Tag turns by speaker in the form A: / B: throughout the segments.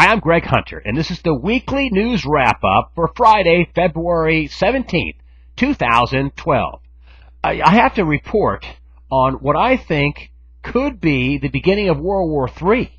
A: Hi, I'm Greg Hunter, and this is the weekly news wrap-up for Friday, February 17th, 2012. I have to report on what I think could be the beginning of World War III.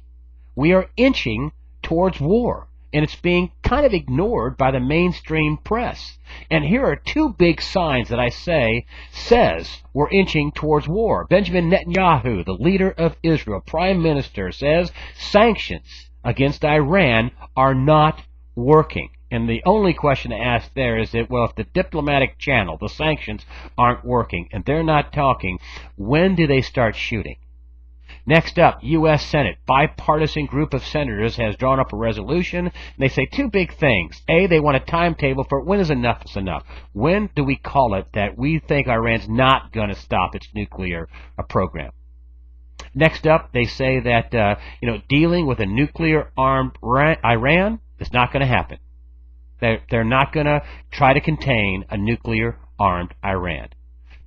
A: We are inching towards war, and it's being kind of ignored by the mainstream press. And here are two big signs that I says we're inching towards war. Benjamin Netanyahu, the leader of Israel, prime minister, says sanctions against Iran are not working. And the only question to ask there is that, well, if the diplomatic channel, the sanctions, aren't working and they're not talking, when do they start shooting? Next up, U.S. Senate. Bipartisan group of senators has drawn up a resolution. And they say two big things. A, they want a timetable for when is enough is enough. When do we call it that we think Iran's not going to stop its nuclear program? Next up, they say that dealing with a nuclear-armed Iran is not going to happen. They're not going to try to contain a nuclear-armed Iran.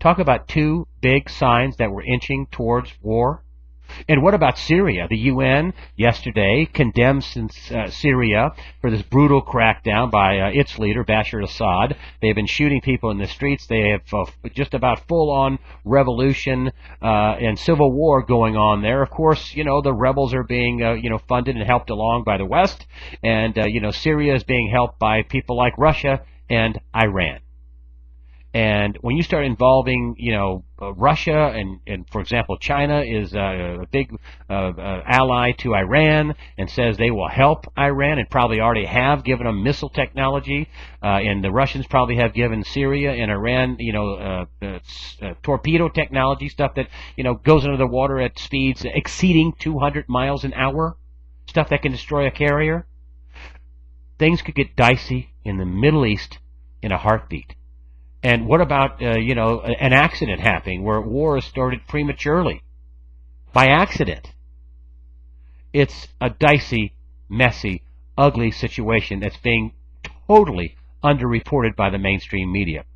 A: Talk about two big signs that we're inching towards war. And what about Syria? The UN yesterday condemned Syria for this brutal crackdown by its leader, Bashar al-Assad. They've been shooting people in the streets. They have just about full-on revolution and civil war going on there. Of course, the rebels are being funded and helped along by the West. And, Syria is being helped by people like Russia and Iran. And when you start involving, Russia and for example, China is a big ally to Iran and says they will help Iran and probably already have given them missile technology, and the Russians probably have given Syria and Iran, torpedo technology, stuff that, goes under the water at speeds exceeding 200 miles an hour, stuff that can destroy a carrier. Things could get dicey in the Middle East in a heartbeat. And what about, an accident happening where war is started prematurely by accident? It's a dicey, messy, ugly situation that's being totally underreported by the mainstream media.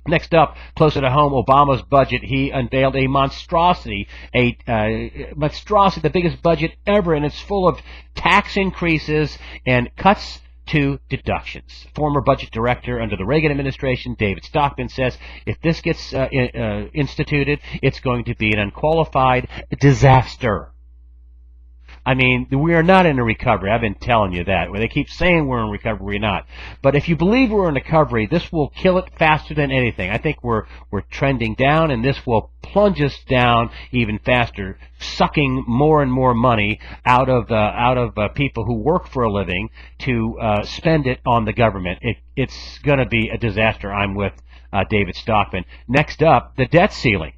A: Next up, closer to home, Obama's budget. He unveiled a monstrosity, the biggest budget ever, and it's full of tax increases and cuts to deductions. Former budget director under the Reagan administration, David Stockman, says if this gets instituted, it's going to be an unqualified disaster. I mean, we are not in a recovery. I've been telling you that. They keep saying we're in recovery, we're not. But if you believe we're in recovery, this will kill it faster than anything. I think we're trending down, and this will plunge us down even faster, sucking more and more money out of people who work for a living to spend it on the government. It's going to be a disaster. I'm with David Stockman. Next up, the debt ceiling.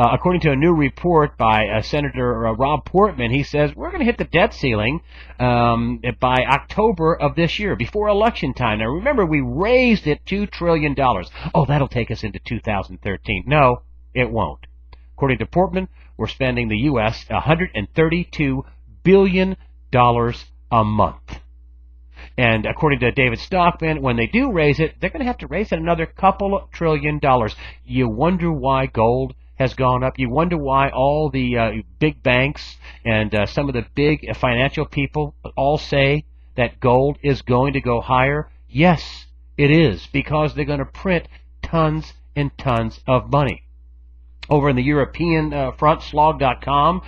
A: According to a new report by Senator Rob Portman, he says we're going to hit the debt ceiling by October of this year, before election time. Now, remember, we raised it $2 trillion. Oh, that'll take us into 2013. No, it won't. According to Portman, we're spending the U.S. $132 billion a month. And according to David Stockman, when they do raise it, they're going to have to raise it another couple of $1 trillion. You wonder why gold has gone up. You wonder why all the big banks and some of the big financial people all say that gold is going to go higher. Yes, it is, because they're going to print tons and tons of money. Over in the European front, slog.com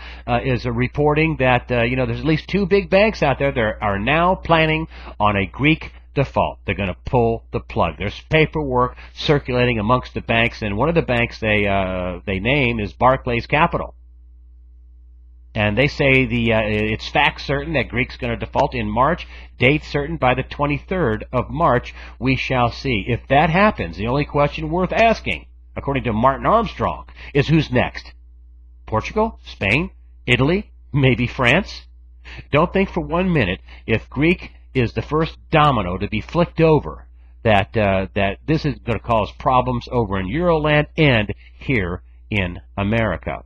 A: is reporting that there's at least two big banks out there that are now planning on a Greek default. They're going to pull the plug. There's paperwork circulating amongst the banks, and one of the banks they name is Barclays Capital. And they say it's fact certain that Greece's going to default in March. Date certain by the 23rd of March. We shall see. If that happens, the only question worth asking, according to Martin Armstrong, is who's next? Portugal? Spain? Italy? Maybe France? Don't think for 1 minute if Greek is the first domino to be flicked over that this is going to cause problems over in Euroland and here in America.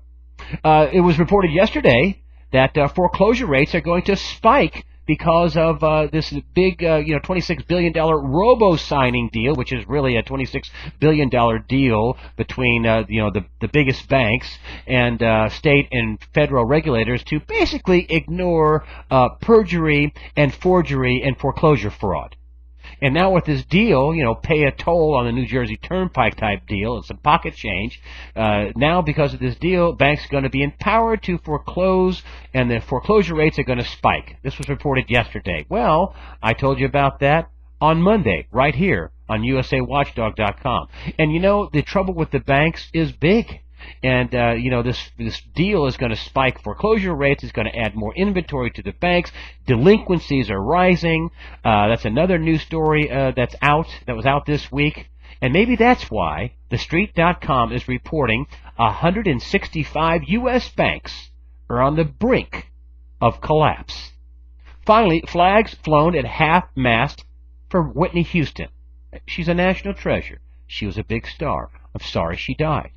A: It was reported yesterday that foreclosure rates are going to spike because of this big, $26 billion robo-signing deal, which is really a $26 billion deal between, the biggest banks and state and federal regulators to basically ignore perjury and forgery and foreclosure fraud. And now with this deal, pay a toll on the New Jersey Turnpike type deal and some pocket change. Now because of this deal, banks are going to be empowered to foreclose, and the foreclosure rates are going to spike. This was reported yesterday. Well, I told you about that on Monday, right here on USAWatchdog.com. And the trouble with the banks is big. And, this deal is going to spike foreclosure rates. It's going to add more inventory to the banks. Delinquencies are rising. That's another news story that was out this week. And maybe that's why TheStreet.com is reporting 165 U.S. banks are on the brink of collapse. Finally, flags flown at half-mast for Whitney Houston. She's a national treasure. She was a big star. I'm sorry she died.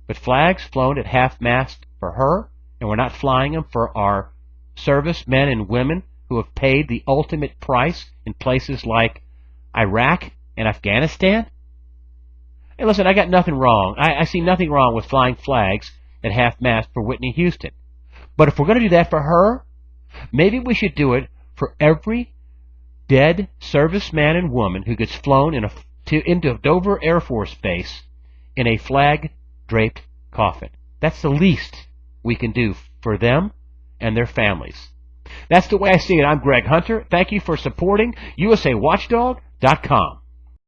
A: But flags flown at half-mast for her, and we're not flying them for our servicemen and women who have paid the ultimate price in places like Iraq and Afghanistan? Hey, listen, I got nothing wrong. I see nothing wrong with flying flags at half-mast for Whitney Houston. But if we're going to do that for her, maybe we should do it for every dead serviceman and woman who gets flown into Dover Air Force Base in a flag-draped coffin. That's the least we can do for them and their families. That's the way I see it. I'm Greg Hunter. Thank you for supporting USAWatchdog.com.